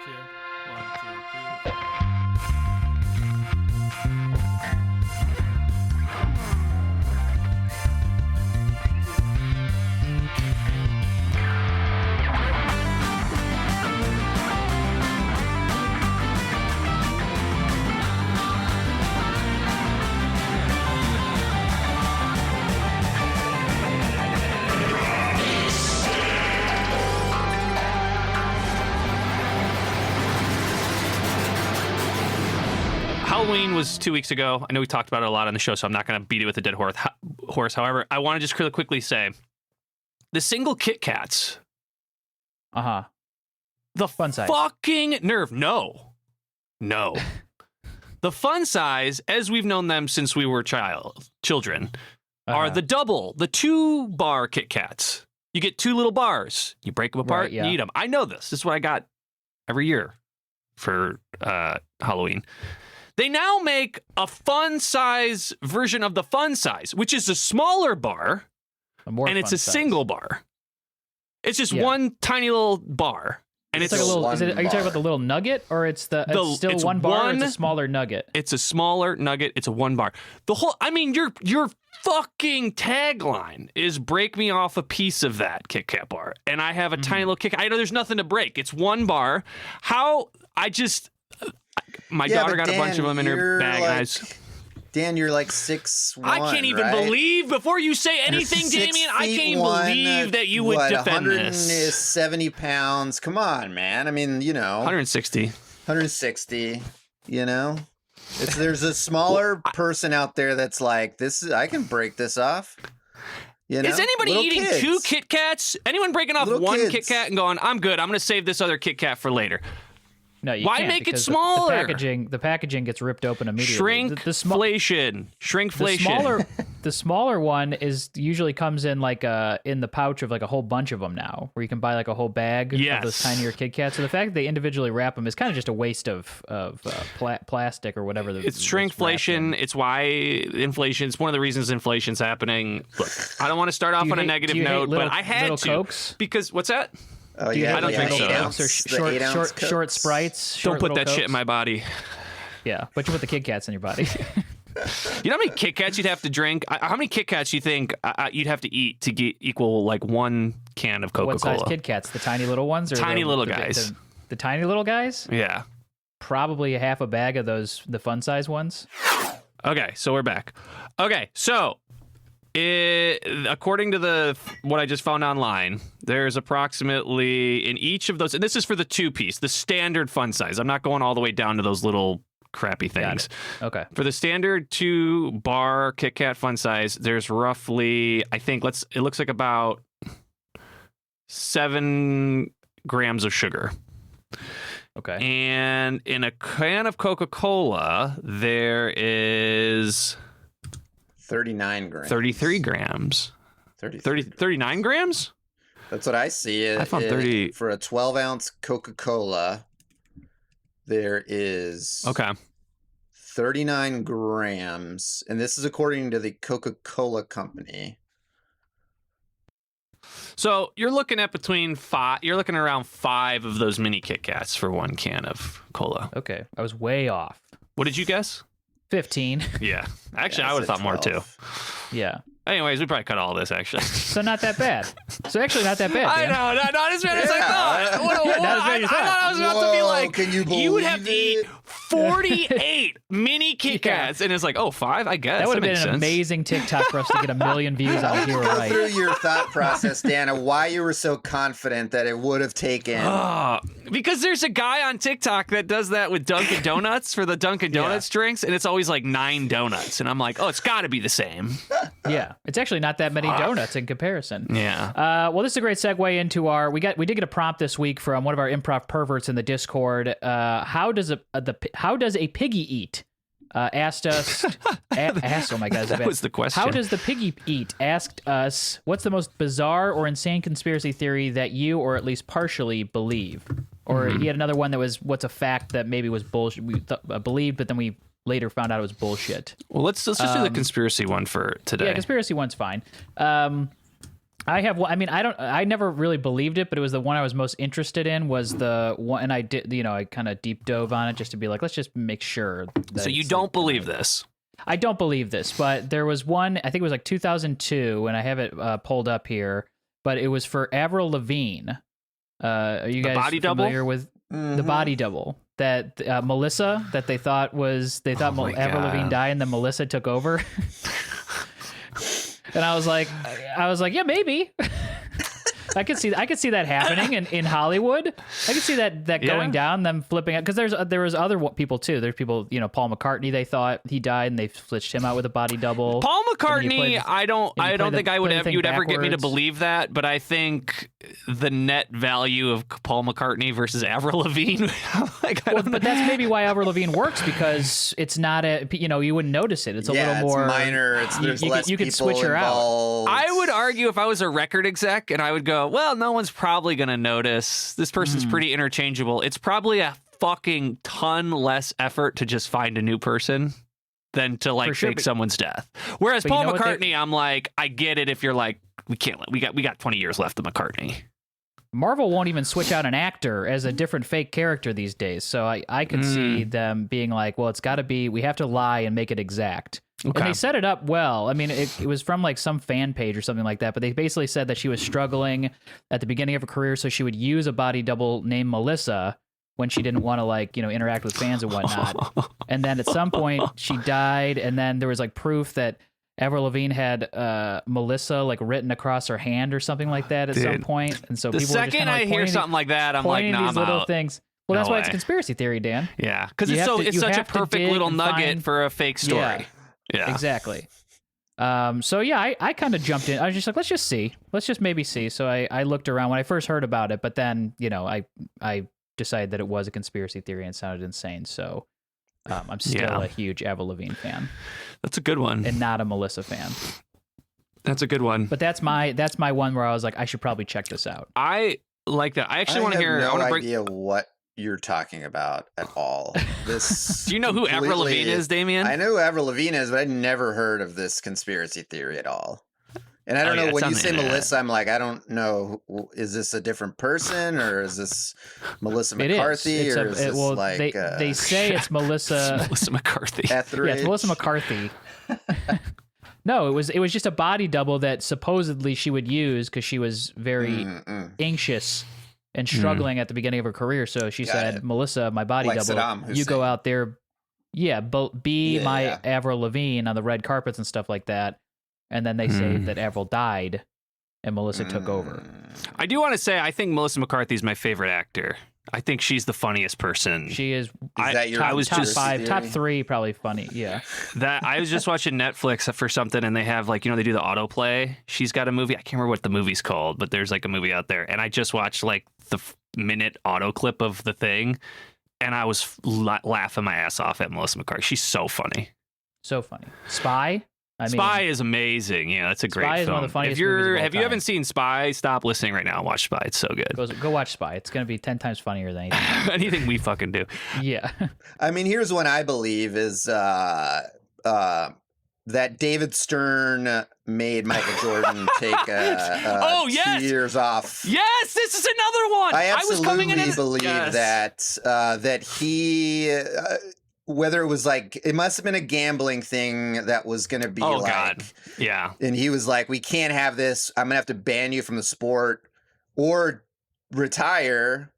2. 1, 2, 3. Halloween was 2 weeks ago. I know we talked about it a lot on the show, so I'm not going to beat it with a dead horse. However, I want to just really quickly say the single Kit Kats. The fun size. Fucking nerve. No. The fun size, as we've known them since we were children, are the 2-bar Kit Kats. You get 2 little bars. You break them apart, you eat them. I know this. This is what I got every year for Halloween. They now make a fun size version of the fun size, which is a smaller bar, and it's a single bar. It's just one tiny little bar, and it's like a little. Are you talking about the little nugget, or it's still one bar? Or it's a smaller nugget. It's a smaller nugget. It's a 1 bar. Your fucking tagline is "Break me off a piece of that Kit Kat bar," and I have a tiny little Kit Kat. I know there's nothing to break. It's 1 bar. My daughter got a bunch of them in her bag. Dan, you're like 6'1". I can't even believe, before you say anything, Damien, I can't even believe that you would defend 170 pounds. Come on, man. I mean, 160. 160, there's a smaller person out there that's like, I can break this off. Is anybody eating kids. 2 Kit Kats? Anyone breaking off one kids. Kit Kat and going, I'm good, I'm going to save this other Kit Kat for later? No, you Why can't, make it because smaller? The packaging gets ripped open immediately. Shrinkflation. The smaller one usually comes in like in the pouch of like a whole bunch of them now, where you can buy like a whole bag of those tinier Kit Kats. So the fact that they individually wrap them is kind of just a waste of plastic or whatever. It's shrinkflation. It's why inflation. It's one of the reasons inflation's happening. Look, I don't want to start off on a negative note, but I had to. Cokes? Because what's that? Oh, yeah, I don't drink soda. Or short Sprites. Don't put that Cokes. shit in my body. Yeah, but you put the Kit Kats in your body. You know how many Kit Kats you'd have to drink? How many Kit Kats you think you'd have to eat to equal like 1 can of Coca-Cola? What size Kit Kats? The tiny little ones? Or tiny little guys. The tiny little guys? Yeah. Probably a half a bag of the fun size ones. Okay, so we're back. Okay, so according to what I just found online, there's approximately in each of those, and this is for the 2-piece, the standard fun size. I'm not going all the way down to those little crappy things. Okay. For the standard 2-bar Kit Kat fun size, there's roughly, it looks like about 7 grams of sugar. Okay. And in a can of Coca-Cola, there is 39 grams. 33 grams. 39 grams? That's what I see. I found 30. For a 12-ounce Coca-Cola, there is 39 grams. And this is according to the Coca-Cola Company. So you're looking at around 5 of those mini Kit Kats for 1 can of cola. Okay. I was way off. What did you guess? 15. Yeah. Actually, I would have thought 12. more too. Yeah. Anyways, we probably cut all this, actually. So not that bad. So actually not that bad, Dan. I know, not as bad as I thought. I thought I was about to be like, can you would have to eat 48 mini Kit Kats. And it's like, 5, I guess. That would have been makes an sense. amazing TikTok for us to get 1 million views on if you were Go right. through your thought process, Dan, of why you were so confident that it would have taken. Because there's a guy on TikTok that does that with Dunkin' Donuts for the Dunkin' Donuts drinks, and it's always like 9 donuts. And I'm like, it's got to be the same. Yeah. It's actually not that many donuts in comparison. Yeah. Well, this is a great segue into our. We did get a prompt this week from one of our improv perverts in the Discord. How does a piggy eat? Asked us. Oh my God, that was the question. How does the piggy eat? Asked us. What's the most bizarre or insane conspiracy theory that you, or at least partially, believe? Or he had another one that was, what's a fact that maybe was bullshit? We believed, but then we later found out it was bullshit. Well, let's just do the conspiracy one for today. Yeah, conspiracy one's fine. I have one. I mean, I never really believed it, but it was the one I was most interested in was the one, and I did, I kind of deep dove on it just to be like, let's just make sure. So you don't believe this? I don't believe this, but there was one, I think it was like 2002, and I have it pulled up here, but it was for Avril Lavigne. Are you guys familiar with the body double? That Melissa, that they thought Avril Lavigne died, and then Melissa took over. And I was like, yeah, maybe. I could see that happening in Hollywood. I could see that going down, them flipping out, because there was other people too. There's people, Paul McCartney. They thought he died, and they switched him out with a body double. Paul McCartney, I don't think you'd ever get me to believe that. But I think the net value of Paul McCartney versus Avril Lavigne. But that's maybe why Avril Lavigne works, because it's not you wouldn't notice it. It's a little more minor. There's less you could switch her involved. out. I would argue if I was a record exec and I would go, well, no one's probably going to notice. This person's pretty interchangeable. It's probably a fucking ton less effort to just find a new person than to fake someone's death. Whereas Paul McCartney, I'm like, I get it if you're like, we got 20 years left of McCartney. Marvel won't even switch out an actor as a different fake character these days. So I could see them being like, well, it's got to be, we have to lie and make it exact. Okay. And they set it up well. I mean, it was from like some fan page or something like that, but they basically said that she was struggling at the beginning of her career, so she would use a body double named Melissa when she didn't want to interact with fans and whatnot. And then at some point she died, and then there was proof that Avril Lavigne had Melissa written across her hand or something like that at some point. And so the people second I hear something like that, I'm like, nah, these little things. Well, that's why it's a conspiracy theory, Dan. Yeah, because it's such a perfect little nugget for a fake story. Yeah, exactly. So yeah, I kind of jumped in. I was just like, let's just maybe see. So I looked around when I first heard about it, but then I decided that it was a conspiracy theory and it sounded insane. So I'm still a huge Avril Lavigne fan. That's a good one, and not a Melissa fan. That's a good one. But that's my one where I was like, I should probably check this out. I like that. I actually want to hear. I have no idea what you're talking about at all. This Do you know who Avril Lavigne is, Damien? I know who Avril Lavigne is, but I'd never heard of this conspiracy theory at all. And I don't know, when you say Melissa, I'm like, I don't know, is this a different person, or is this Melissa McCarthy? They say it's Melissa. Melissa McCarthy. Etheridge. Yeah, it's Melissa McCarthy. No, it was just a body double that supposedly she would use because she was very anxious and struggling at the beginning of her career. So she said, Melissa, my body double, Saddam Hussein. You go out there, be my Avril Lavigne on the red carpets and stuff like that. And then they say that Avril died and Melissa took over. I do want to say, I think Melissa McCarthy is my favorite actor. I think she's the funniest person. She is. That your top three, probably funny. Yeah. That I was just watching Netflix for something, and they have they do the autoplay. She's got a movie. I can't remember what the movie's called, but there's a movie out there, and I just watched the minute auto clip of the thing, and I was laughing my ass off at Melissa McCarthy. She's so funny. So funny. Spy. Spy is amazing. Yeah, that's a great film. Spy is one of the funniest movies of all If you haven't seen Spy, stop listening right now and watch Spy. It's so good. Go watch Spy. It's going to be 10 times funnier than anything. Anything we fucking do. Yeah. I mean, here's one I believe is that David Stern made Michael Jordan take 2 years off. Yes, this is another one. I absolutely believe that he... whether it was it must have been a gambling thing that was going to be God. Yeah. And he was like, we can't have this. I'm going to have to ban you from the sport or retire.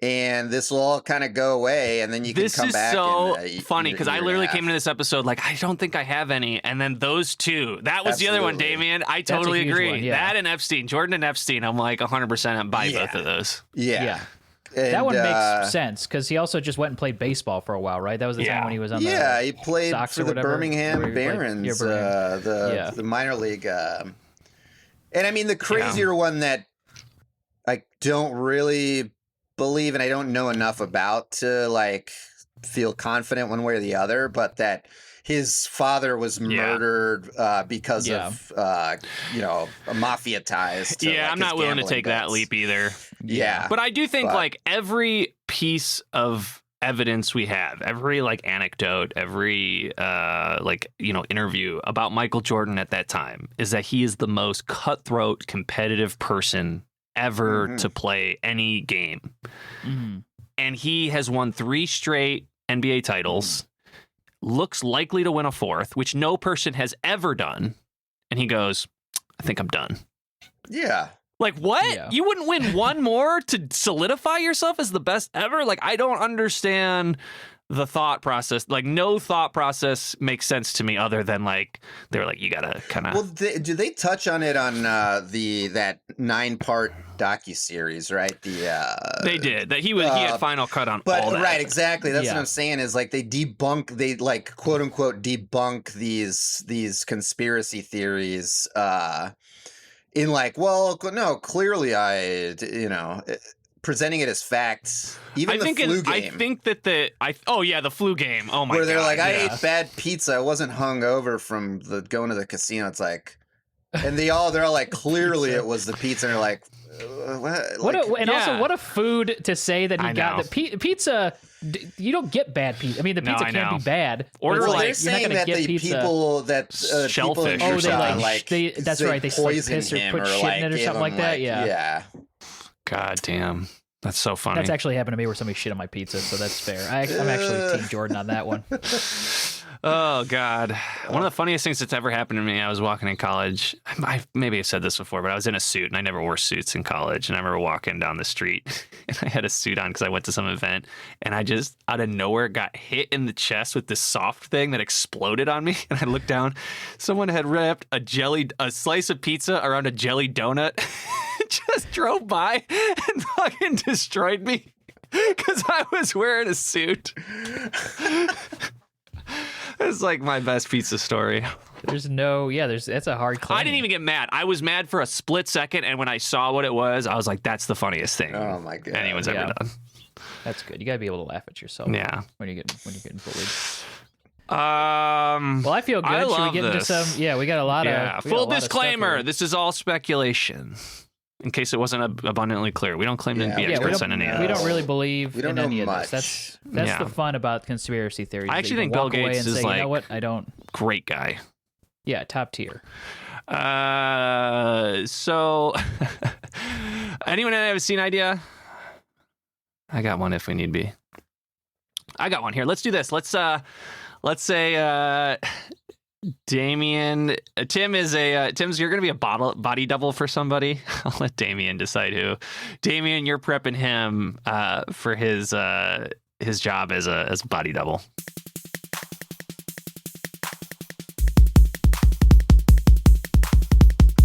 And this will all kind of go away. And then you can come back. This is so funny because I literally came into this episode I don't think I have any. And then those two, that was the other one, Damien. I totally agree. One, yeah. That and Epstein, Jordan and Epstein, I'm 100% buy both of those. Yeah. And, that one makes sense because he also just went and played baseball for a while, right? That was the time when he was on the he played Sox for the Birmingham Barons, the minor league. And I mean, the crazier one that I don't really believe and I don't know enough about to feel confident one way or the other, but that his father was murdered because of mafia ties. I'm not willing to take that leap either. Yeah. But I do think every piece of evidence we have, every like anecdote, every interview about Michael Jordan at that time is that he is the most cutthroat, competitive person ever to play any game. And he has won 3 straight NBA titles, looks likely to win a 4th, which no person has ever done. And he goes, I think I'm done. Yeah. Like, what? Yeah. You wouldn't win one more to solidify yourself as the best ever? Like, I don't understand the thought process. Like, no thought process makes sense to me other than, like, they're like, you gotta kind of... Well, do they touch on it on that 9-part docuseries, right? They did. That he had final cut on all that. Right, exactly. That's what I'm saying is, like, they like, quote unquote, debunk these conspiracy theories, in like, well, no, clearly presenting it as facts. Even the flu game. I think that the flu game. Oh my god. Where they're like, I ate bad pizza. I wasn't hungover from going to the casino. It's like, and they're all like, clearly it was the pizza. And they're like, what? Also, what a food to say that he got the pizza. You don't get bad pizza. I mean, the pizza can't be bad. They're saying that the people that shellfish. That's right. They piss or put shit in it or something like that. Yeah. God damn. That's so funny. That's actually happened to me where somebody shit on my pizza, so that's fair. I'm actually Team Jordan on that one. Oh, God. One of the funniest things that's ever happened to me, I was walking in college. Maybe I've said this before, but I was in a suit, and I never wore suits in college. And I remember walking down the street, and I had a suit on because I went to some event. And I just, out of nowhere, got hit in the chest with this soft thing that exploded on me. And I looked down. Someone had wrapped a slice of pizza around a jelly donut. Just drove by and fucking destroyed me because I was wearing a suit. It's like my best pizza story. That's a hard claim. I didn't even get mad. I was mad for a split second, and when I saw what it was, I was like, that's the funniest thing anyone's ever done. That's good. You gotta be able to laugh at yourself. Yeah. When you're getting bullied. Well, I feel good. Should we get into some? Yeah, we got a lot of. Full disclaimer: this is all speculation. In case it wasn't abundantly clear, we don't claim to be experts on any of this. We don't really believe in any of this. That's the fun about conspiracy theories. I actually think Bill Gates is like, you know what? I don't. Great guy. Yeah, top tier. So, anyone have a scene idea? I got one if we need be. I got one here. Let's do this. Let's say Damien, Tim's you're gonna be a body double for somebody. I'll let Damien decide who. Damien, you're prepping him for his job as a body double.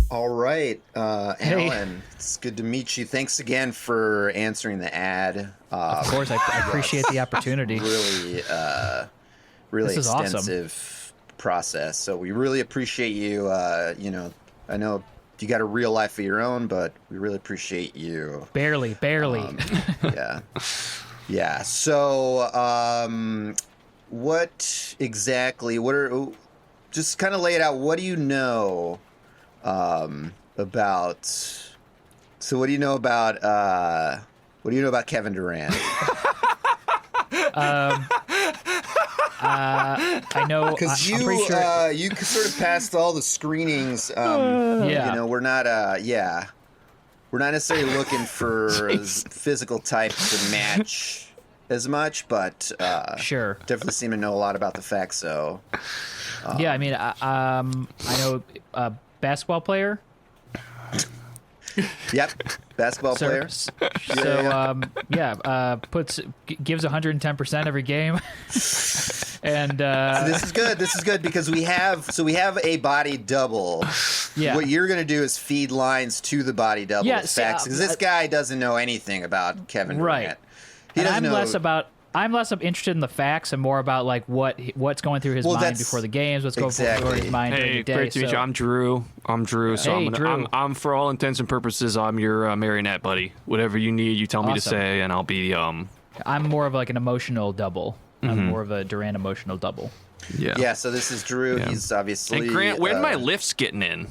All right, Alan, it's good to meet you. Thanks again for answering the ad. Of course, I appreciate the opportunity. Really this is extensive. Awesome. Process, so we really appreciate you. I know you got a real life of your own, but we really appreciate you. Barely. Yeah. So, what exactly? Just kind of lay it out. What do you know about? So, what do you know about Kevin Durant? I know because you sort of passed all the screenings. We're not necessarily looking for physical type to match as much, but sure, definitely seem to know a lot about the facts. So I mean, I know a basketball player. Yep, basketball player. So gives 110% every game, and so this is good because we have a body double. Yeah. What you're gonna do is feed lines to the body double with facts because this guy doesn't know anything about Kevin Durant. Right. I'm less interested in the facts and more about like what's going through his mind before the games, what's going through his mind during the day. Great to meet you. I'm Drew. So I'm for all intents and purposes, I'm your marionette buddy. Whatever you need, you tell me to say, and I'll be. I'm more of like an emotional double. I'm more of a Durant emotional double. Yeah. So this is Drew. Yeah. He's obviously. And Grant, when my lift's getting in?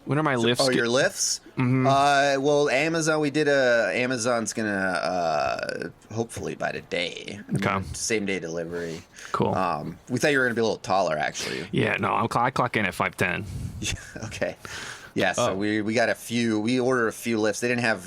When are my lifts? Oh, your lifts? Mm-hmm. Well, Amazon. Amazon's gonna hopefully by today. Okay. Same day delivery. Cool. We thought you were gonna be a little taller, actually. Yeah. No, I clock in at 5'10". Okay. Yeah. So we got a few. We ordered a few lifts. They didn't have.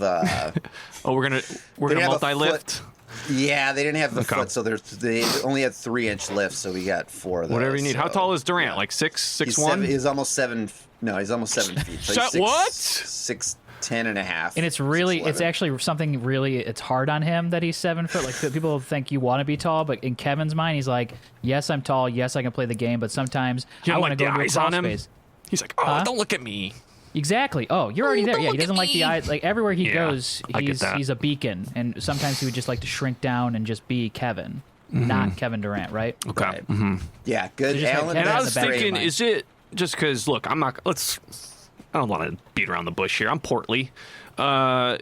we're gonna multi-lift. Yeah, they didn't have the foot, so they only had 3-inch lifts, so we got 4 of those. Whatever you need. So, How tall is Durant? Like 6'1"? He's almost 7. No, he's almost 7 feet. So what? 6'10" and a half. And it's actually something really. It's hard on him that he's 7 foot. Like people think you want to be tall, but in Kevin's mind, he's like, yes, I'm tall. Yes, I can play the game, but sometimes I want to go into a crawl space. He's like, oh, don't look at me. Exactly. Oh, you're already there. Yeah, he doesn't like the eyes. Like everywhere he goes, he's a beacon. And sometimes he would just like to shrink down and just be Kevin, not Kevin Durant, right? Okay. Right. Mm-hmm. Yeah, good. Alan, and I was thinking, is it just because? Look, I don't want to beat around the bush here. I'm portly. Can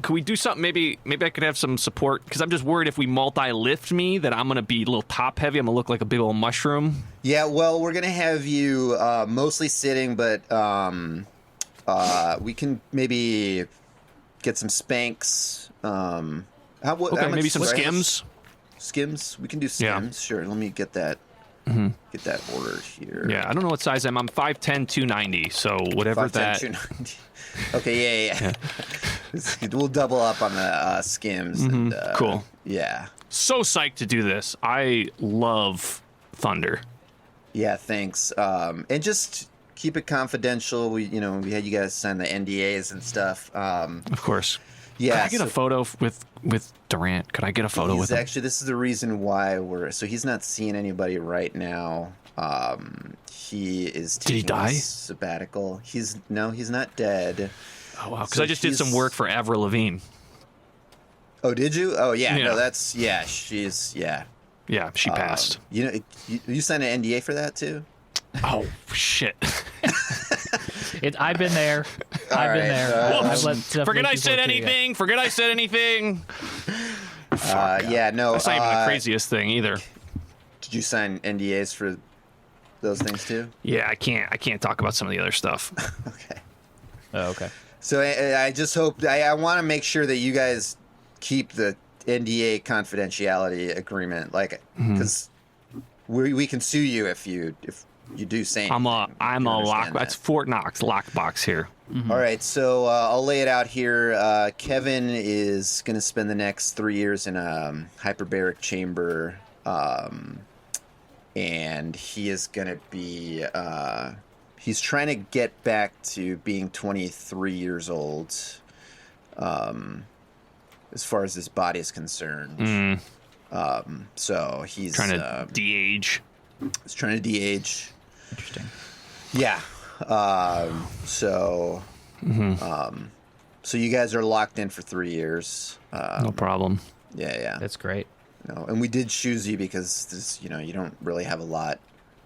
we do something? Maybe I could have some support because I'm just worried if we multi-lift me that I'm gonna be a little top heavy. I'm gonna look like a big old mushroom. Yeah. Well, we're gonna have you mostly sitting, but we can maybe get some Spanx. Maybe some Skims. Skims. We can do Skims. Yeah. Sure. Let me get that. Get that ordered here. Yeah, I don't know what size I'm 5'10", 290, so whatever 5'10", that... 290. Okay, yeah. We'll double up on the Skims. And, cool. Yeah. So psyched to do this. I love Thunder. Yeah, thanks. And just keep it confidential. We had you guys sign the NDAs and stuff. Of course. Yeah. Could I get a photo with Durant? Could I get a photo with him? Actually, this is the reason why he's not seeing anybody right now. He is taking a sabbatical. He's not dead. Oh wow! Because I just did some work for Avril Lavigne. Oh, did you? Oh yeah. No, she's Yeah, she passed. You signed an NDA for that too? Oh shit. I've been there. I've been there. Forget I said anything. Forget I said anything. Yeah, no. That's not even the craziest thing either. Did you sign NDAs for those things too? Yeah, I can't talk about some of the other stuff. Okay. Oh, okay. So I just hope I want to make sure that you guys keep the NDA confidentiality agreement, like, because we can sue you if you do say anything. I'm a lock. That's Fort Knox lockbox here. Mm-hmm. All right, so I'll lay it out here. Kevin is going to spend the next 3 years in a hyperbaric chamber, and he is going to be. He's trying to get back to being 23 years old, as far as his body is concerned. So he's trying to de-age. He's trying to de-age. Interesting. Yeah. So you guys are locked in for 3 years. No problem. Yeah. That's great. And we did choose you because this, you don't really have a lot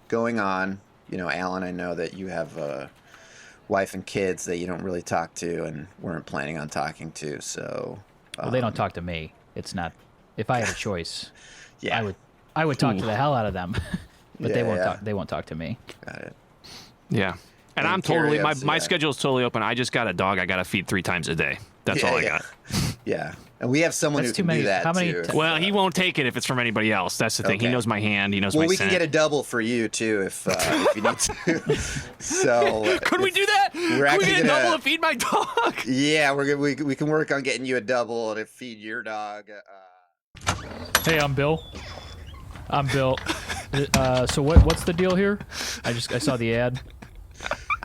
going on. Alan, I know that you have a wife and kids that you don't really talk to and weren't planning on talking to. So, well, they don't talk to me. It's not. If I had a choice, yeah, I would talk to the hell out of them, but they won't talk. They won't talk to me. Got it. Yeah, and I'm totally my schedule is totally open. I just got a dog. I got to feed 3 times a day. That's all I got. Yeah. And we have someone who can do that, too. Well, he won't take it if it's from anybody else. That's the thing. Okay. He knows my hand. He knows my scent. Well, we can get a double for you, too, if you need to. So, could we do that? Could we get a double to feed my dog? Yeah, we can work on getting you a double to feed your dog. Hey, I'm Bill. So what's the deal here? I saw the ad.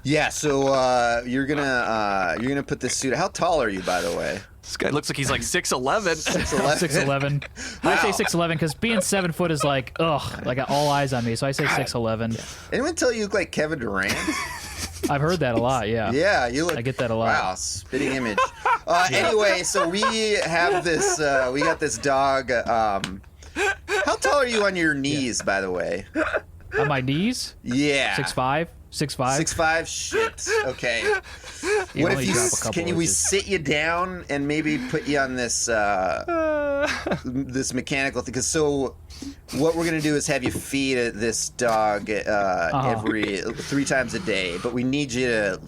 Yeah, so you're gonna put this suit. How tall are you, by the way? This guy looks like he's like 6'11". 6'11". Wow. I say 6'11" because being 7 foot is like all eyes on me. So I say 6'11". Yeah. Anyone tell you look like Kevin Durant? I've heard that a lot. Yeah. Yeah, you look. I get that a lot. Wow, spitting image. Anyway, so we have this. We got this dog. How tall are you on your knees, by the way? On my knees? Yeah. 6'5". 6'5"? 6'5"? Shit. Okay. What if we sit you down and maybe put you on this this mechanical thing? Because so what we're gonna do is have you feed this dog every 3 times a day, but we need you to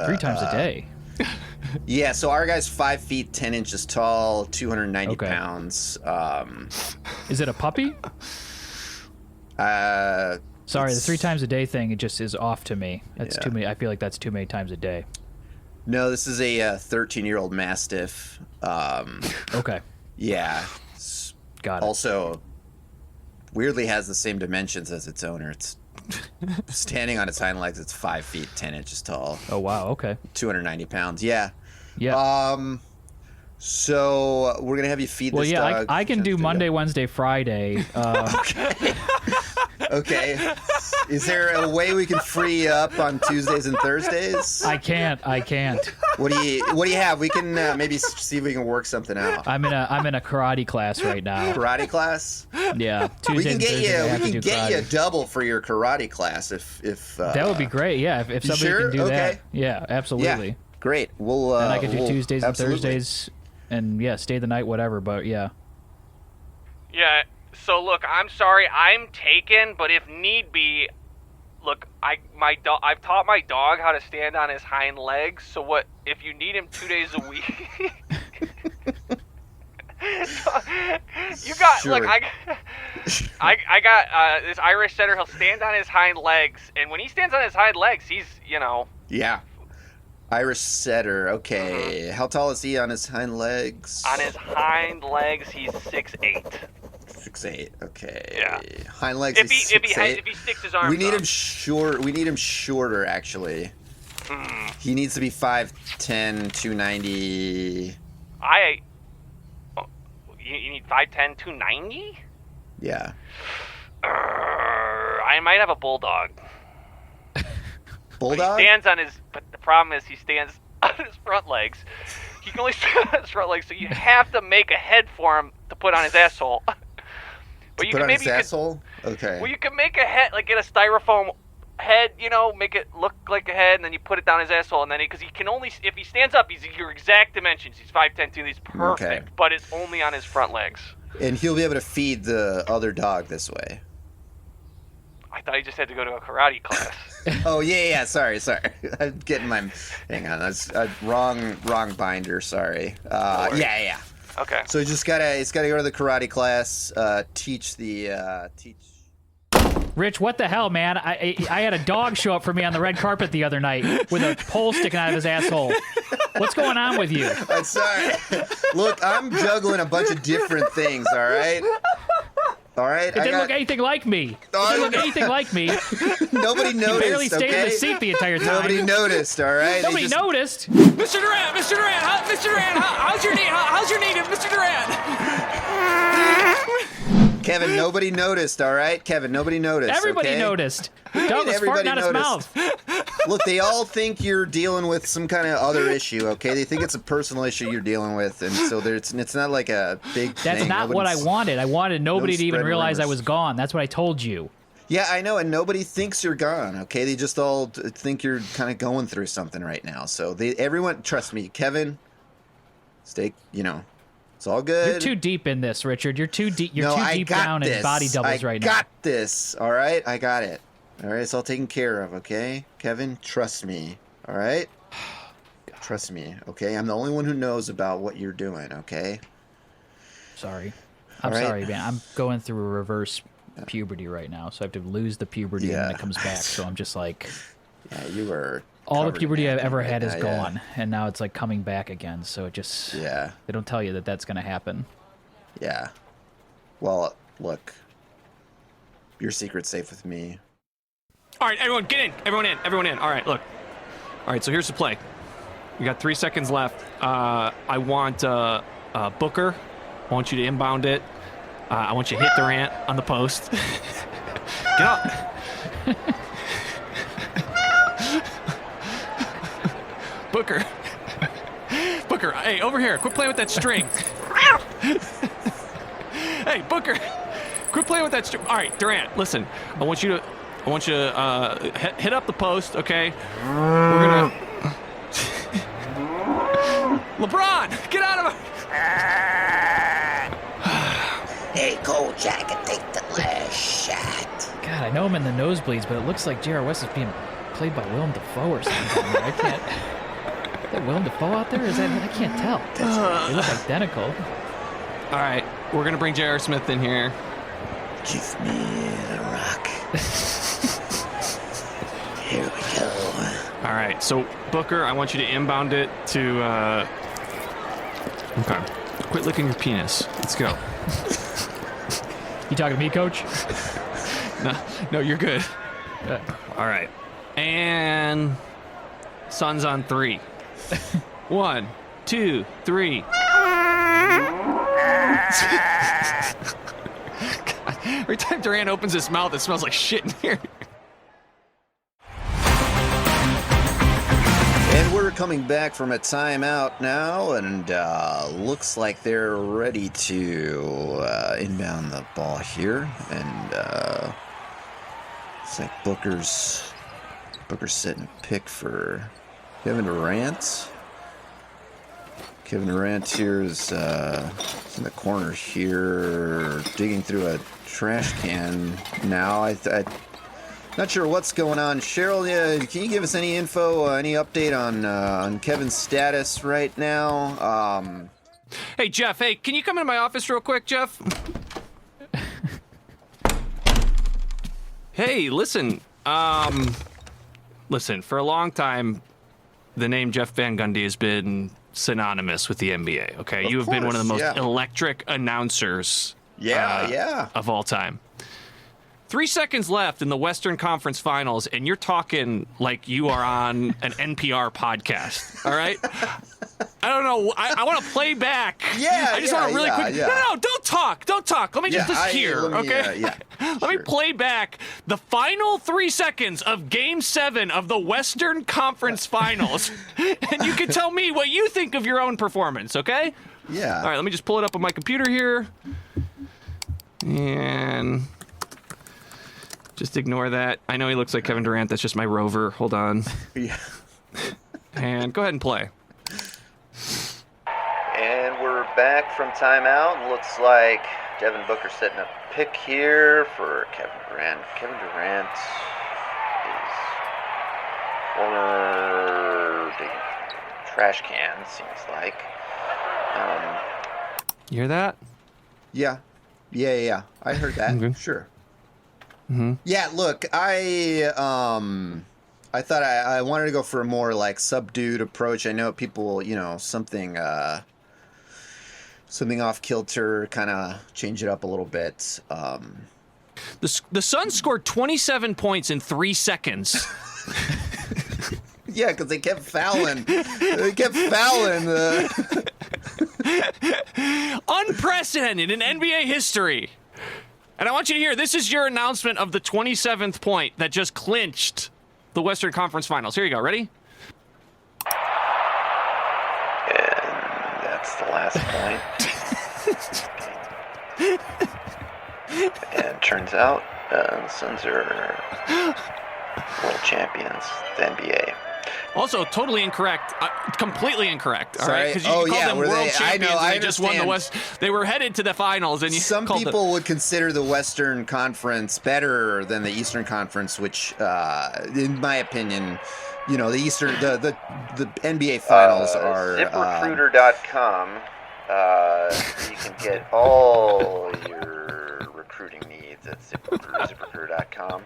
3 times a day. Yeah, so our guy's 5 feet 10 inches tall, 290 pounds. Is it a puppy? Sorry, the 3 times a day thing, it just is off to me. That's too many. I feel like that's too many times a day. No, this is a 13-year-old Mastiff. Okay. Yeah. Got it. Also, weirdly has the same dimensions as its owner. It's standing on its hind legs. It's 5 feet 10 inches tall. Oh wow. Okay. 290 pounds. Yeah. Yeah. So we're gonna have you feed this dog. Well, yeah, I can do Monday, Wednesday, Friday. Okay. Okay. Is there a way we can free you up on Tuesdays and Thursdays? I can't. What do you have? We can maybe see if we can work something out. I'm in a karate class right now. Karate class? Yeah. Tuesdays and Thursdays, we can get you a double for your karate class if that would be great. Yeah, if somebody can do that. Yeah, absolutely. Yeah, great. We'll and I can do Tuesdays and Thursdays and stay the night, whatever, but yeah. Yeah. So look, I'm sorry, I'm taken, but if need be, look, I've taught my dog how to stand on his hind legs. So what if you need him 2 days a week? You got sure. Look, I got this Irish setter. He'll stand on his hind legs, and when he stands on his hind legs, he's Yeah. Irish setter. Okay. Mm-hmm. How tall is he on his hind legs? On his hind legs, he's 6'8". 6'8". Okay. Yeah. Hind legs. If he sticks his arms. We need up. him short. We need him shorter, actually. He needs to be 5'10", 290. You need 5'10", 290? Yeah. I might have a bulldog. Bulldog? He stands on his. But the problem is he stands on his front legs. He can only stand on his front legs, so you have to make a head for him to put on his asshole. But you put can on maybe his asshole? Okay. Well, you can make a head, like get a styrofoam head, make it look like a head, and then you put it down his asshole, and then because he can only, if he stands up, he's your exact dimensions. He's 5'10", 2, he's perfect, but it's only on his front legs. And he'll be able to feed the other dog this way. I thought he just had to go to a karate class. Oh yeah. Sorry. I'm getting my. Hang on, that's wrong binder. Sorry. Yeah. Okay. So it's gotta go to the karate class. Teach. Rich, what the hell, man? I had a dog show up for me on the red carpet the other night with a pole sticking out of his asshole. What's going on with you? I'm sorry. Look, I'm juggling a bunch of different things. All right. It didn't look anything like me. Nobody noticed. You barely stayed in the seat the entire time. Nobody noticed. All right. Nobody noticed. Mr. Durant, how's your knee, Mr. Durant? Kevin, nobody noticed. All right, Kevin, nobody noticed. Everybody noticed. Dog was farting out his mouth. Look, they all think you're dealing with some kind of other issue. Okay, they think it's a personal issue you're dealing with, and so it's not like a big. That's not what I wanted. I wanted nobody to even realize I was gone. That's what I told you. Yeah, I know, and nobody thinks you're gone. Okay, they just all think you're kind of going through something right now. So everyone, trust me, Kevin. Stay, It's all good. You're too deep in this, Richard. You're too deep. You're too deep down in body doubles right now. I got this. All right, I got it. All right, it's all taken care of. Okay, Kevin, trust me. All right, trust me. Okay, I'm the only one who knows about what you're doing. Okay. Sorry, I'm sorry, man. I'm going through a reverse puberty right now, so I have to lose the puberty and then it comes back. So I'm just like, yeah, you were. All the puberty I've ever had is gone, and now it's like coming back again. So it just they don't tell you that that's going to happen. Yeah. Well, look, your secret's safe with me. All right, everyone, get in. Everyone in. All right, look. All right, so here's the play. We got 3 seconds left. I want Booker. I want you to inbound it. I want you to hit Durant on the post. Get up. Booker, hey, over here. Quit playing with that string. Hey, Booker, quit playing with that string. All right, Durant, listen. I want you I want you to hit up the post, okay? We're going to... LeBron, get out of it! Hey, Coach, I can take the last shot. God, I know I'm in the nosebleeds, but it looks like J.R. West is being played by Willem Dafoe or something. I can't... Is that Willem Dafoe out there? Is that... I can't tell. They look identical. All right, we're going to bring J.R. Smith in here. Give me a rock. Here we go. All right, so Booker, I want you to inbound it to... Okay. Quit licking your penis. Let's go. You talking to me, Coach? No, you're good. All right. And Suns on 3. 1, 2, 3. God, every time Durant opens his mouth, it smells like shit in here. And we're coming back from a timeout now, and looks like they're ready to inbound the ball here. And it's like Booker's setting a pick for Kevin Durant. Kevin Durant here is in the corner here, digging through a trash can now. Not sure what's going on. Cheryl, can you give us any info, any update on Kevin's status right now? Hey, Jeff, can you come into my office real quick, Jeff? Hey, listen, for a long time, the name Jeff Van Gundy has been synonymous with the NBA, okay? You have been one of the most electric announcers of all time. 3 seconds left in the Western Conference Finals, and you're talking like you are on an NPR podcast, all right? I don't know. I want to play back. I just want to really quick. Yeah. No, don't talk. Let me just hear, okay? Let me play back the final 3 seconds of Game 7 of the Western Conference Finals, and you can tell me what you think of your own performance, okay? Yeah. All right, let me just pull it up on my computer here. And... just ignore that. I know he looks like Kevin Durant. That's just my rover. Hold on. Yeah. And go ahead and play. And we're back from timeout. Looks like Devin Booker setting a pick here for Kevin Durant. Kevin Durant is corner the trash can, seems like. You hear that? Yeah. I heard that. Okay. Sure. Mm-hmm. Yeah, look, I thought I wanted to go for a more like subdued approach. I know people, something off kilter, kind of change it up a little bit. The Suns scored 27 points in 3 seconds. Yeah, because they kept fouling. Unprecedented in NBA history. And I want you to hear, this is your announcement of the 27th point that just clinched the Western Conference Finals. Here you go. Ready? And that's the last point. And turns out the Suns are world champions, the NBA. Also, totally incorrect. Completely incorrect. All right, because you called them world champions. I they just won the West. They were headed to the finals, and some people would consider the Western Conference better than the Eastern Conference, which, in my opinion, the NBA finals are. ZipRecruiter.com. You can get all your recruiting needs at ZipRecruiter.com.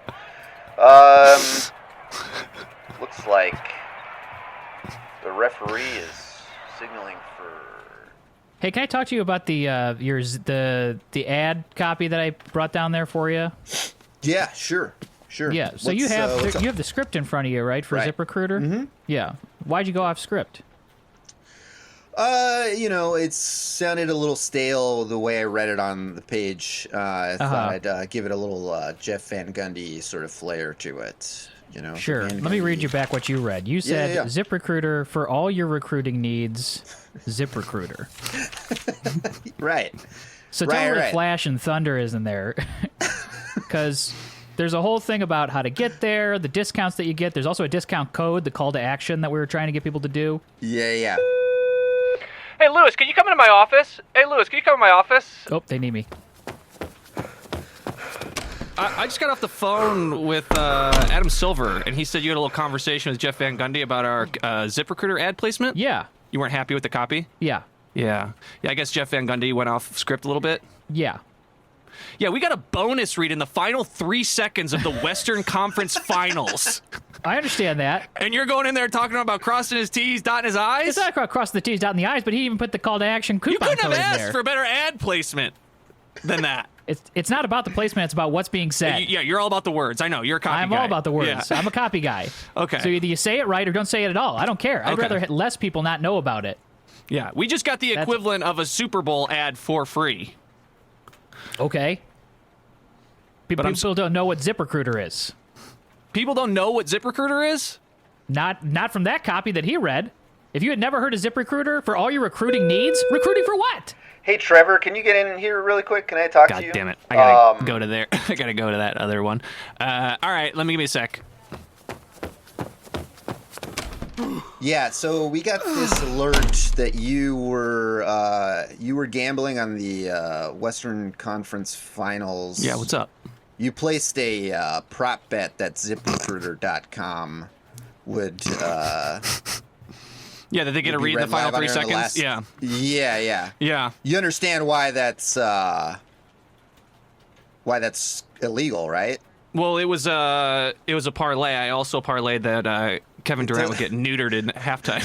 Looks like the referee is signaling for. Hey, can I talk to you about the ad copy that I brought down there for you? Yeah, sure. Yeah, so you have the script in front of you, right, for ZipRecruiter? Mm-hmm. Yeah. Why'd you go off script? It sounded a little stale the way I read it on the page. I thought I'd give it a little Jeff Van Gundy sort of flair to it. Sure. Let me read you back what you read. You said ZipRecruiter for all your recruiting needs. ZipRecruiter. Right. So tell me Flash and Thunder isn't there, because there's a whole thing about how to get there, the discounts that you get. There's also a discount code, the call to action that we were trying to get people to do. Yeah. Hey, Lewis, can you come into my office? Oh, they need me. I just got off the phone with Adam Silver, and he said you had a little conversation with Jeff Van Gundy about our ZipRecruiter ad placement. Yeah. You weren't happy with the copy? Yeah. Yeah. I guess Jeff Van Gundy went off script a little bit. Yeah. Yeah, we got a bonus read in the final 3 seconds of the Western Conference Finals. I understand that. And you're going in there talking about crossing his T's, dotting his I's? It's not about crossing the T's, dotting the I's, but he even put the call to action coupon code in there. You couldn't have asked for better ad placement than that. It's not about the placement, it's about what's being said. Yeah, you're all about the words. I know, you're a copy guy. I'm all about the words. Yeah. I'm a copy guy. Okay. So either you say it right or don't say it at all. I don't care. I'd rather less people not know about it. Yeah, we just got the equivalent of a Super Bowl ad for free. Okay. People don't know what ZipRecruiter is. People don't know what ZipRecruiter is? Not from that copy that he read. If you had never heard of ZipRecruiter for all your recruiting needs, recruiting for what? Hey, Trevor, can you get in here really quick? Can I talk to you? God damn it. I gotta go to there. I gotta go to that other one. All right, give me a sec. Yeah, so we got this alert that you were gambling on the Western Conference Finals. Yeah, what's up? You placed a prop bet that ZipRecruiter.com would. Yeah, that they get a read in the final 3 seconds. Yeah. You understand why that's illegal, right? Well, it was a parlay. I also parlayed that Kevin Durant would get neutered in halftime.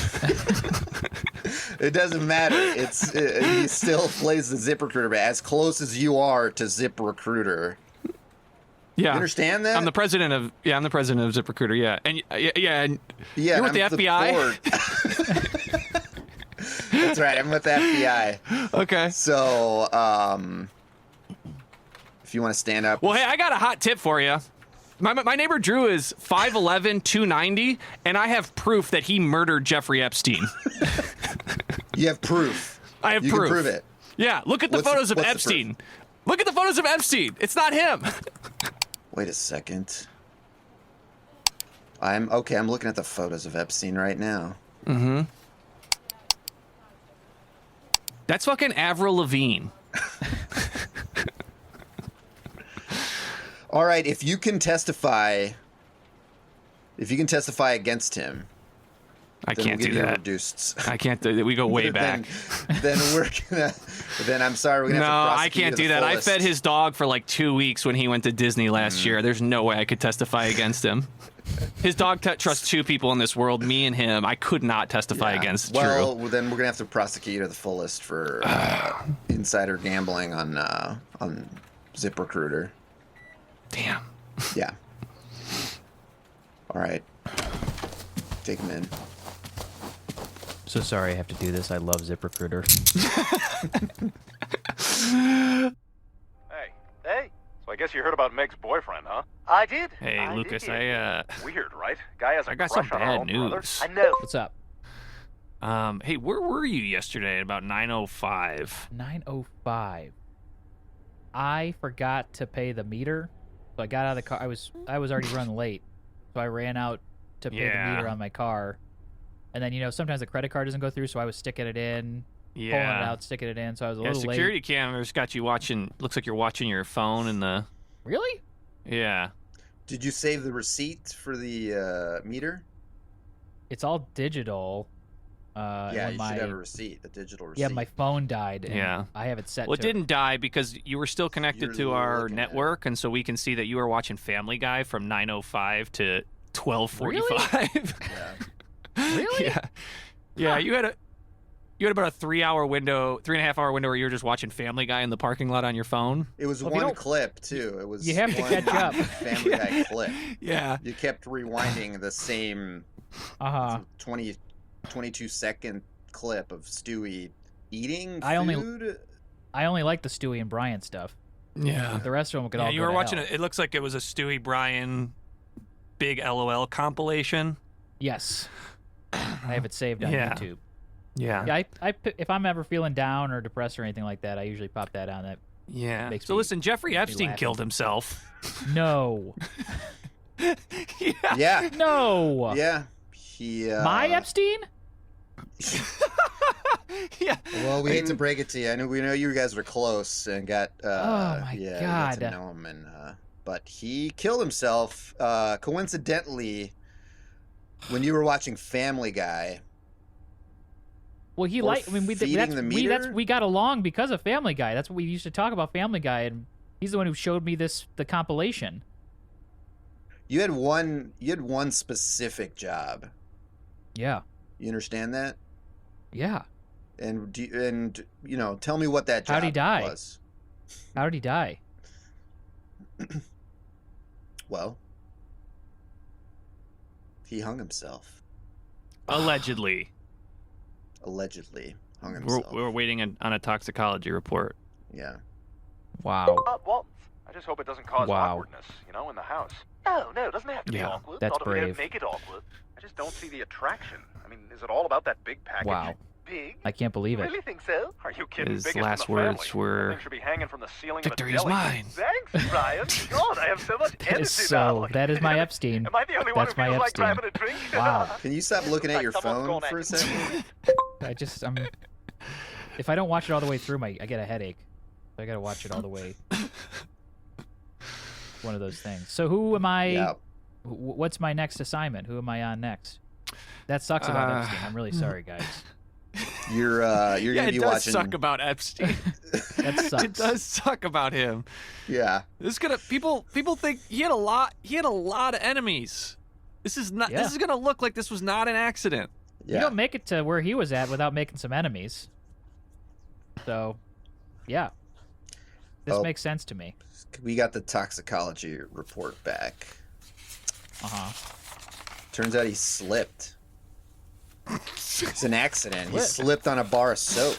It doesn't matter. He still plays the ZipRecruiter, but as close as you are to ZipRecruiter. Yeah, you understand that? I'm the president of ZipRecruiter. Yeah, and you're with the FBI. That's right. I'm with the FBI. Okay. So, if you want to stand up. Well, hey, I got a hot tip for you. My neighbor Drew is 5'11", 290, and I have proof that he murdered Jeffrey Epstein. You have proof. I have proof. You can prove it. Yeah, look at the photos of Epstein. Look at the photos of Epstein. It's not him. Wait a second. I'm looking at the photos of Epstein right now. Mm-hmm. That's fucking Avril Lavigne. All right, if you can testify against him, I can't do that. Reduced. I can't do that. We go way back. Then I'm sorry. We're gonna have to prosecute. No, I can't do that. I fed his dog for like 2 weeks when he went to Disney last year. There's no way I could testify against him. His dog trusts 2 people in this world, me and him. I could not testify against Drew. Well, then we're gonna have to prosecute you to the fullest for insider gambling on ZipRecruiter. Damn. Yeah. All right. Take him in. So sorry I have to do this. I love ZipRecruiter. Hey. So I guess you heard about Meg's boyfriend, huh? I did. Hey, Lucas, Weird, right? Guy has a I got crush some on our bad own news. brother. I know. What's up? Hey, where were you yesterday at about 9:05? 9:05. I forgot to pay the meter, so I got out of the car. I was already running late, so I ran out to pay the meter on my car. And then, sometimes the credit card doesn't go through, so I was sticking it in, pulling it out, sticking it in, so I was a little late. Security cameras got you watching. Looks like you're watching your phone in the... Really? Yeah. Did you save the receipt for the meter? It's all digital. Yeah, you should have a receipt, a digital receipt. Yeah, my phone died. And I have it set. Well, it didn't die because you were still connected to our network, and so we can see that you were watching Family Guy from 9:05 to 12:45. Really? Really? Yeah. You had about a 3-hour window, 3.5-hour window where you were just watching Family Guy in the parking lot on your phone. It was one clip too. It was you have to catch up. Family Guy clip. Yeah. You kept rewinding the same 22-second clip of Stewie eating food. I only like the Stewie and Brian stuff. Yeah. The rest of them could all. You were watching it. It looks like it was a Stewie Brian big LOL compilation. Yes. I have it saved on YouTube. Yeah. Yeah. If I'm ever feeling down or depressed or anything like that, I usually pop that on. Yeah. So listen, Jeffrey Epstein killed himself. No. Yeah. No. Yeah. He. My Epstein? Yeah. Well, we hate to break it to you. We know you guys were close and got. Oh my God. Got to know him, but he killed himself. Coincidentally, when you were watching Family Guy. Well, we got along because of Family Guy. That's what we used to talk about, Family Guy, and he's the one who showed me the compilation. You had one specific job. Yeah. You understand that? Yeah. And tell me what that job How'd he die? was. How did he die? Well, he hung himself. Allegedly hung himself. We're waiting on a toxicology report. Yeah. Wow. Well, I just hope it doesn't cause awkwardness, in the house. No, it doesn't have to be awkward. That's Not that we brave. don't make it awkward. I just don't see the attraction. I mean, is it all about that big package? Wow. Big? I can't believe it. Really think so? Are you kidding? His Biggest last in the words family. were, That thing should be hanging from the ceiling "Victory of is a deli." mine. Thanks, Brian. God, I have so much energy now. That is my Epstein. Am I the only one who That's my feels like Epstein. grabbing a drink? Wow. Can you stop looking at your Someone's phone gone for a second? If I don't watch it all the way through, I get a headache. So I gotta watch it all the way. One of those things. So who am I? Yeah. What's my next assignment? Who am I on next? That sucks about Epstein. I'm really sorry, guys. You're gonna be watching. It does suck about Epstein. That sucks. It does suck about him. Yeah. People think he had a lot of enemies. This is gonna look like this was not an accident. Yeah. You don't make it to where he was at without making some enemies. So, yeah. This makes sense to me. We got the toxicology report back. Turns out he slipped. It's an accident. He slipped on a bar of soap.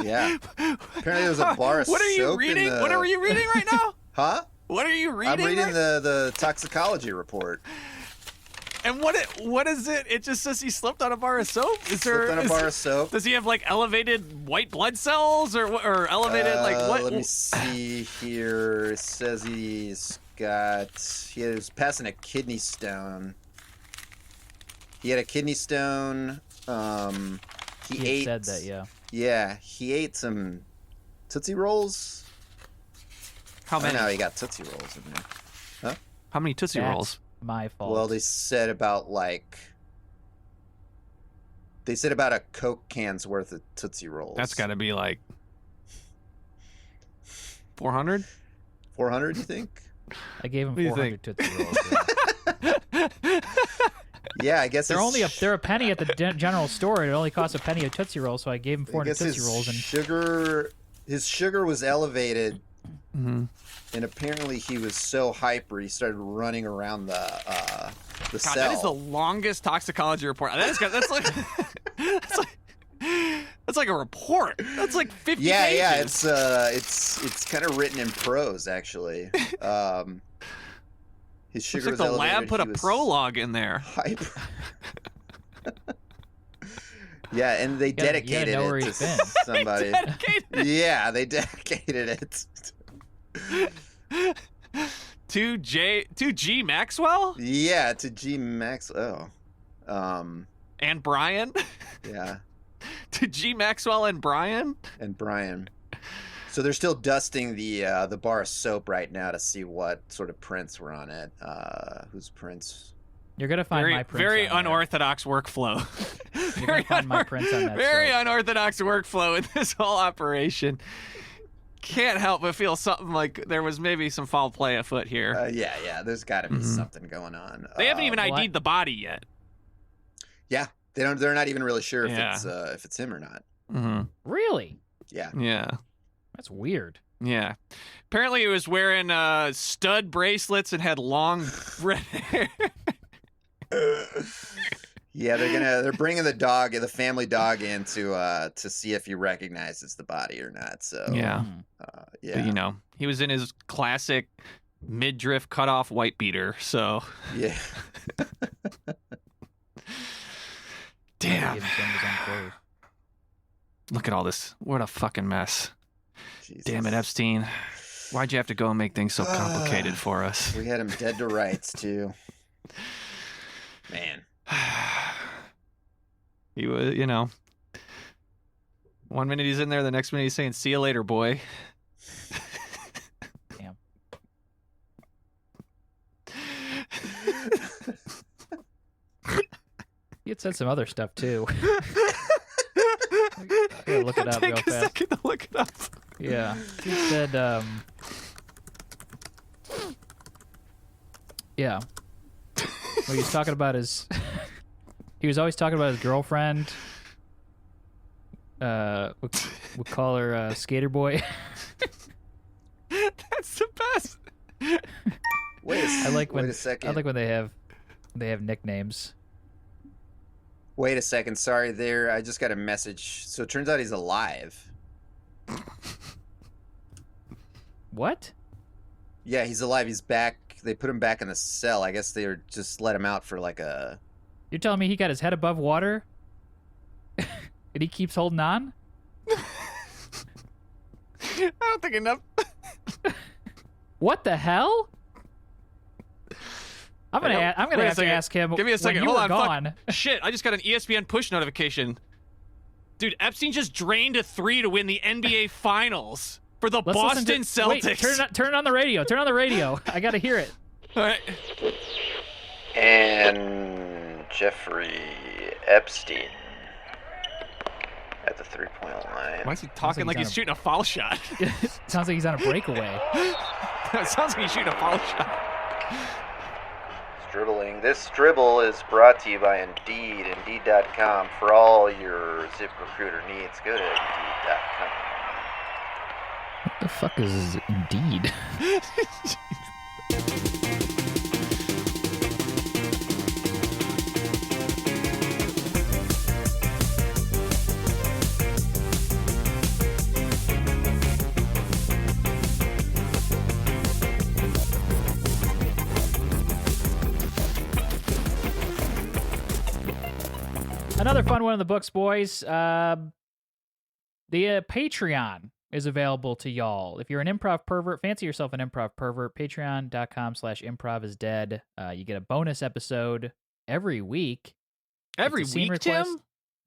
Yeah. Apparently there was a bar of soap. What are you reading? What are you reading right now? Huh? What are you reading? I'm reading the toxicology report. And what is it? It just says he slipped on a bar of soap? Slipped on a bar of soap. Does he have like elevated white blood cells or elevated what? Let me see here. It says he was passing a kidney stone. He had a kidney stone. He ate. Said that, yeah. Yeah, he ate some Tootsie Rolls. How many? I know he got Tootsie Rolls in there. Huh? How many Tootsie Rolls? My fault. Well, they said about a Coke can's worth of Tootsie Rolls. That's got to be like 400? 400, you think? I gave him 400 Tootsie Rolls. Yeah, I guess they're a penny at the general store. It only costs a penny a Tootsie Roll, so I gave him 400 Tootsie Rolls. And his sugar was elevated, mm-hmm. and apparently he was so hyper he started running around the cell. That is the longest toxicology report. That's like a report. That's like 50 pages. Yeah, it's kind of written in prose actually. His sugar looks like the lab put a prologue in there. Hyper. Yeah, and they dedicated it to somebody. Yeah, they dedicated it to G Maxwell. Yeah, to G Maxwell. And Brian. Yeah. To G Maxwell and Brian. So they're still dusting the bar of soap right now to see what sort of prints were on it. Whose prints? You're gonna find my prints. Very unorthodox workflow. You're gonna find my prints on that. Very unorthodox workflow in this whole operation. Can't help but feel something like there was maybe some foul play afoot here. Yeah. There's got to be something going on. They haven't even ID'd the body yet. Yeah, they're not even really sure if it's him or not. Mm-hmm. Really? Yeah. Yeah. That's weird. Yeah. Apparently, he was wearing stud bracelets and had long red hair. Yeah, they're bringing the family dog in to see if he recognizes the body or not. So yeah. Yeah. But, he was in his classic midriff cutoff white beater. So yeah. Damn. Look at all this. What a fucking mess. Jesus. Damn it, Epstein. Why'd you have to go and make things so complicated for us? We had him dead to rights, too. Man. He was, you know, 1 minute he's in there, the next minute he's saying, see you later, boy. Damn. He had said some other stuff, too. I gotta look it up real fast. Take a second to look it up. Yeah. He said, yeah. What he was talking about is... He was always talking about his girlfriend. We'll call her Skater Boy. That's the best. Wait a second. I like when they have nicknames. Wait a second. Sorry, there. I just got a message. So it turns out he's alive. What? Yeah, he's alive. He's back. They put him back in the cell. I guess they just let him out for like a... You're telling me he got his head above water? And he keeps holding on? I don't think enough. What the hell? I'm gonna have to ask him. Give me a second. Hold on. Gone. Shit! I just got an ESPN push notification. Dude, Epstein just drained a 3 to win the NBA Finals for the Boston Celtics. Wait, turn on the radio. Turn on the radio. I gotta hear it. All right. And Jeffrey Epstein at the 3-point line. Why is he talking like he's shooting a foul shot? Sounds like he's on a breakaway. It sounds like he's shooting a foul shot. Dribbling. This dribble is brought to you by Indeed, Indeed.com. For all your ZipRecruiter needs, go to Indeed.com. What the fuck is Indeed? Another fun one in the books, boys. The Patreon is available to y'all. If you're an improv pervert, fancy yourself an improv pervert, patreon.com/improv is dead. You get a bonus episode every week. Every week, Tim?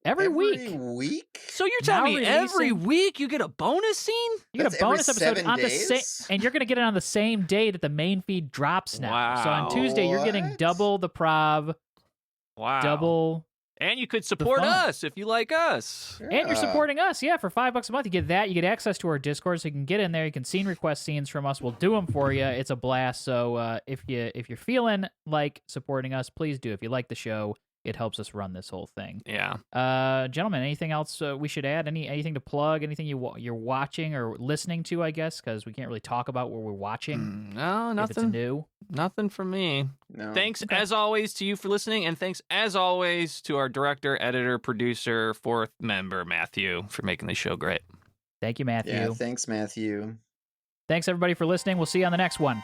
Every week. Every week? So you're telling me every week you get a bonus scene? You get a bonus episode on the same, and you're going to get it on the same day that the main feed drops now. Wow. So on Tuesday, you're getting double the prov. Wow. Double. And you could support us if you like us. Yeah. And you're supporting us, yeah, for $5 a month. You get that. You get access to our Discord, so you can get in there. You can scene request scenes from us. We'll do them for you. It's a blast. So if you're feeling like supporting us, please do. If you like the show, it helps us run this whole thing. Yeah. Gentlemen, anything else we should add? Anything to plug? Anything you're watching or listening to? I guess because we can't really talk about what we're watching. No, nothing. If it's new. Nothing from me. No. Thanks as always to you for listening, and thanks as always to our director, editor, producer, fourth member Matthew for making the show great. Thank you, Matthew. Yeah, thanks, Matthew. Thanks everybody for listening. We'll see you on the next one.